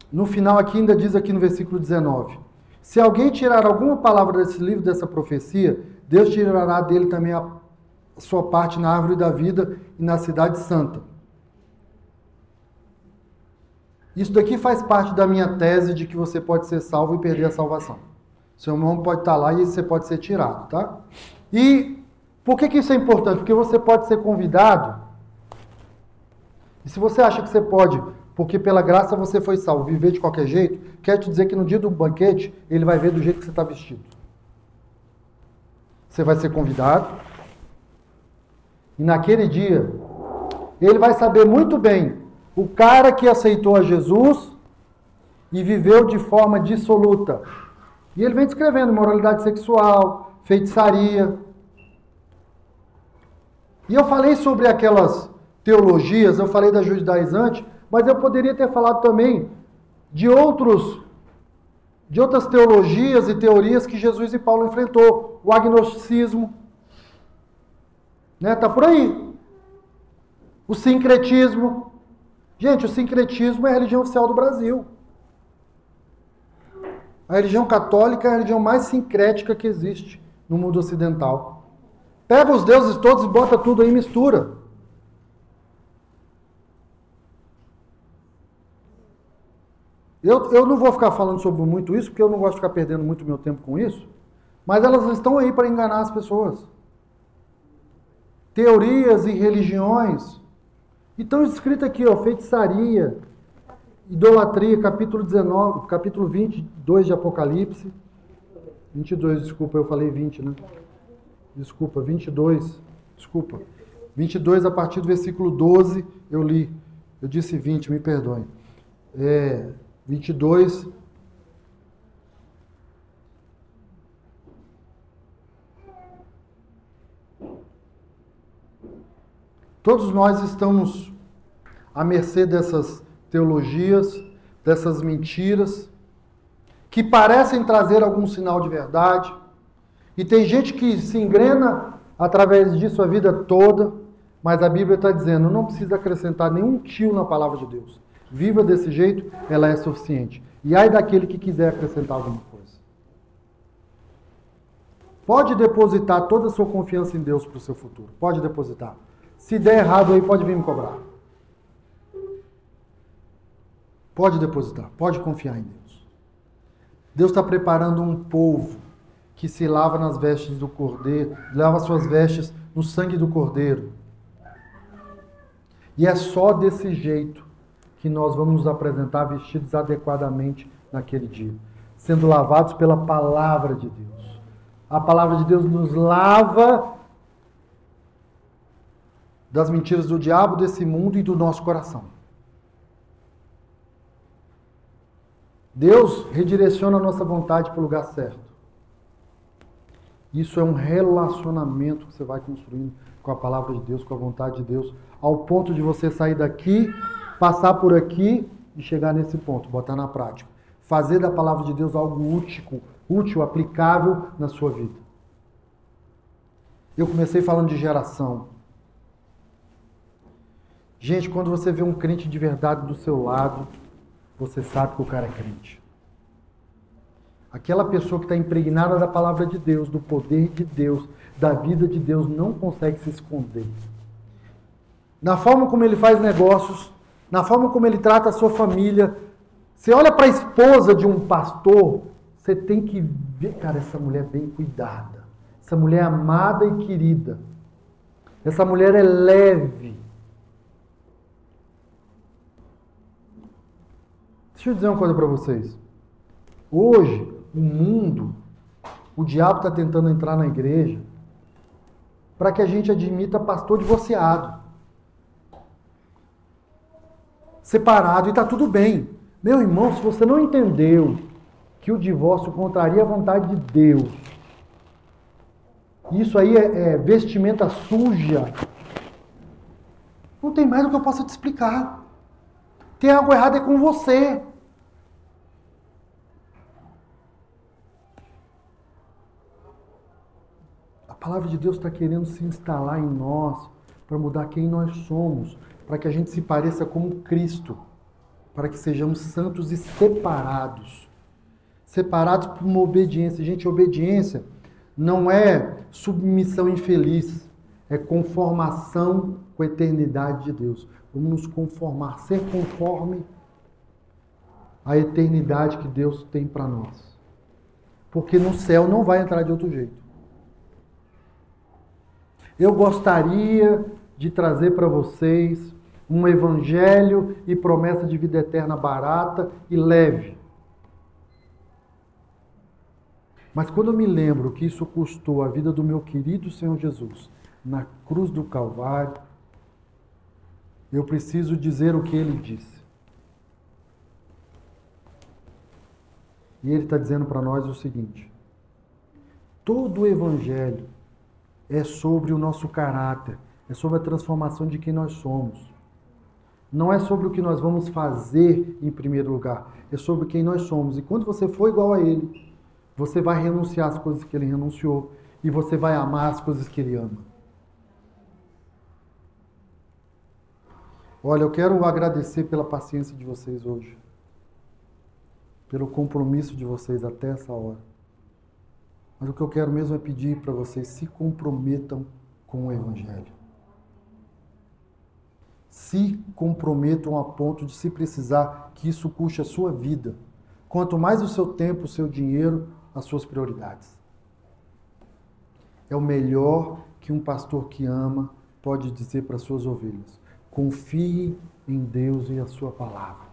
no final aqui ainda diz aqui no versículo 19, se alguém tirar alguma palavra desse livro, dessa profecia, Deus tirará dele também a sua parte na árvore da vida e na cidade santa. Isso daqui faz parte da minha tese de que você pode ser salvo e perder a salvação. Seu nome pode estar lá e você pode ser tirado, tá? E por que isso é importante? Porque você pode ser convidado. E se você acha que você pode, porque pela graça você foi salvo, viver de qualquer jeito, quero te dizer que no dia do banquete, ele vai ver do jeito que você está vestido. Você vai ser convidado. E naquele dia, ele vai saber muito bem o cara que aceitou a Jesus e viveu de forma dissoluta. E ele vem descrevendo moralidade sexual, feitiçaria. E eu falei sobre aquelas teologias, eu falei das judaizantes, mas eu poderia ter falado também de outras teologias e teorias que Jesus e Paulo enfrentou. O agnosticismo, né? Tá por aí. O sincretismo. Gente, o sincretismo é a religião oficial do Brasil. A religião católica é a religião mais sincrética que existe no mundo ocidental. Pega os deuses todos e bota tudo aí e mistura. Eu não vou ficar falando sobre muito isso, porque eu não gosto de ficar perdendo muito meu tempo com isso, mas elas estão aí para enganar as pessoas. Teorias e religiões. Então, escrito aqui, ó, feitiçaria, idolatria, capítulo 19, capítulo 22 de Apocalipse. 22, desculpa, eu falei 20, né? Desculpa, 22, desculpa. 22, a partir do versículo 12, eu li. Eu disse 20, me perdoem. 22. Todos nós estamos à mercê dessas teologias, dessas mentiras, que parecem trazer algum sinal de verdade. E tem gente que se engrena através disso a vida toda, mas a Bíblia está dizendo, não precisa acrescentar nenhum tio na palavra de Deus. Viva desse jeito, ela é suficiente. E ai daquele que quiser acrescentar alguma coisa. Pode depositar toda a sua confiança em Deus para o seu futuro. Pode depositar. Se der errado aí, pode vir me cobrar. Pode depositar, pode confiar em Deus. Deus está preparando um povo que se lava nas vestes do Cordeiro, lava suas vestes no sangue do Cordeiro. E é só desse jeito que nós vamos nos apresentar vestidos adequadamente naquele dia, sendo lavados pela palavra de Deus. A palavra de Deus nos lava das mentiras do diabo, desse mundo e do nosso coração. Deus redireciona a nossa vontade para o lugar certo. Isso é um relacionamento que você vai construindo com a palavra de Deus, com a vontade de Deus, ao ponto de você sair daqui, passar por aqui e chegar nesse ponto, botar na prática. Fazer da palavra de Deus algo útil, aplicável na sua vida. Eu comecei falando de geração. Gente, quando você vê um crente de verdade do seu lado, você sabe que o cara é crente. Aquela pessoa que está impregnada da palavra de Deus, do poder de Deus, da vida de Deus, não consegue se esconder. Na forma como ele faz negócios, na forma como ele trata a sua família. Você olha para a esposa de um pastor, você tem que ver, cara, essa mulher é bem cuidada. Essa mulher é amada e querida. Essa mulher é leve. Deixa eu dizer uma coisa para vocês. Hoje, o mundo, o diabo está tentando entrar na igreja para que a gente admita pastor divorciado, separado, e está tudo bem. Meu irmão, se você não entendeu que o divórcio contraria a vontade de Deus, isso aí é vestimenta suja, não tem mais o que eu possa te explicar. Tem algo errado é com você. A palavra de Deus está querendo se instalar em nós para mudar quem nós somos, para que a gente se pareça com Cristo, para que sejamos santos e separados. Separados por uma obediência. Gente, obediência não é submissão infeliz, é conformação com a eternidade de Deus. Vamos nos conformar, ser conforme à eternidade que Deus tem para nós. Porque no céu não vai entrar de outro jeito. Eu gostaria de trazer para vocês um evangelho e promessa de vida eterna barata e leve. Mas quando eu me lembro que isso custou a vida do meu querido Senhor Jesus na cruz do Calvário, eu preciso dizer o que ele disse. E ele está dizendo para nós o seguinte: todo o evangelho é sobre o nosso caráter, é sobre a transformação de quem nós somos. Não é sobre o que nós vamos fazer em primeiro lugar, é sobre quem nós somos. E quando você for igual a ele, você vai renunciar às coisas que ele renunciou e você vai amar as coisas que ele ama. Olha, eu quero agradecer pela paciência de vocês hoje, pelo compromisso de vocês até essa hora. Mas o que eu quero mesmo é pedir para vocês: se comprometam com o evangelho. Se comprometam a ponto de, se precisar, que isso custe a sua vida. Quanto mais o seu tempo, o seu dinheiro, as suas prioridades. É o melhor que um pastor que ama pode dizer para as suas ovelhas: confie em Deus e a sua palavra.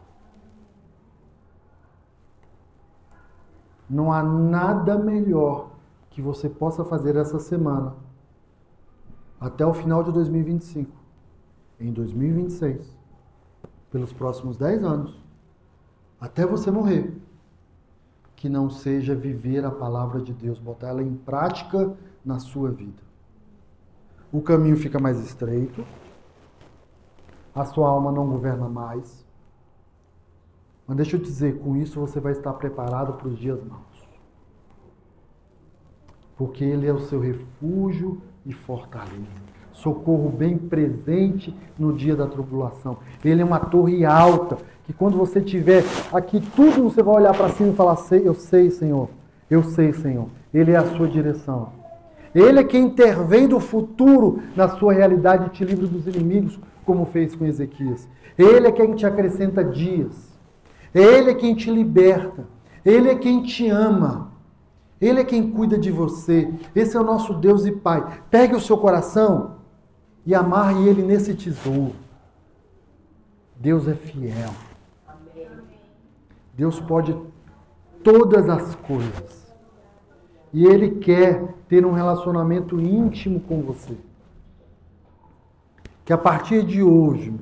Não há nada melhor que você possa fazer essa semana, até o final de 2025, em 2026, pelos próximos 10 anos, até você morrer, que não seja viver a palavra de Deus, botar ela em prática na sua vida. O caminho fica mais estreito, a sua alma não governa mais, mas deixa eu dizer, com isso você vai estar preparado para os dias maus. Porque ele é o seu refúgio e fortaleza. Socorro bem presente no dia da tribulação. Ele é uma torre alta, que quando você tiver aqui tudo, você vai olhar para cima e falar: eu sei, Senhor. Eu sei, Senhor. Ele é a sua direção. Ele é quem intervém do futuro na sua realidade e te livra dos inimigos, como fez com Ezequias. Ele é quem te acrescenta dias. Ele é quem te liberta. Ele é quem te ama. Ele é quem cuida de você. Esse é o nosso Deus e Pai. Pegue o seu coração e amarre ele nesse tesouro. Deus é fiel. Deus pode todas as coisas. E Ele quer ter um relacionamento íntimo com você. Que a partir de hoje,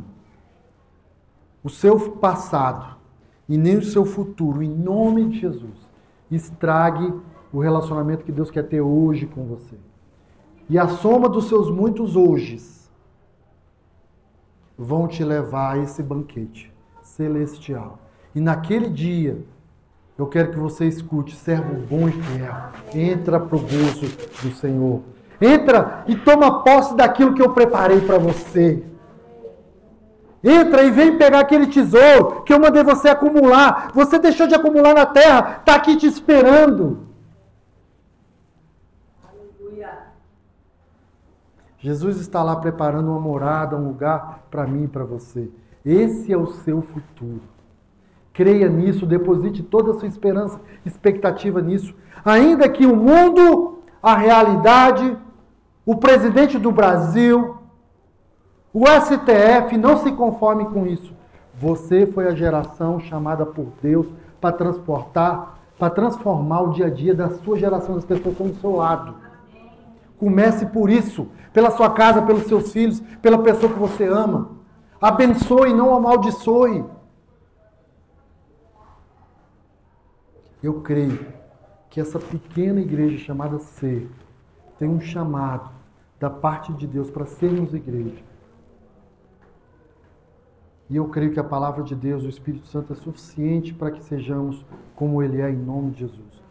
o seu passado e nem o seu futuro, em nome de Jesus, estrague o relacionamento que Deus quer ter hoje com você. E a soma dos seus muitos hojes vão te levar a esse banquete celestial. E naquele dia, eu quero que você escute: servo bom e fiel, entra para o gozo do Senhor. Entra e toma posse daquilo que eu preparei para você. Entra e vem pegar aquele tesouro que eu mandei você acumular. Você deixou de acumular na terra, está aqui te esperando. Aleluia. Jesus está lá preparando uma morada, um lugar para mim e para você. Esse é o seu futuro. Creia nisso, deposite toda a sua esperança, expectativa nisso. Ainda que o mundo, a realidade, o presidente do Brasil, o STF não se conforme com isso. Você foi a geração chamada por Deus para transformar o dia a dia da sua geração, das pessoas que estão do seu lado. Comece por isso, pela sua casa, pelos seus filhos, pela pessoa que você ama. Abençoe, não amaldiçoe. Eu creio que essa pequena igreja chamada Ser tem um chamado da parte de Deus para sermos igreja. E eu creio que a palavra de Deus, o Espírito Santo, é suficiente para que sejamos como Ele é, em nome de Jesus.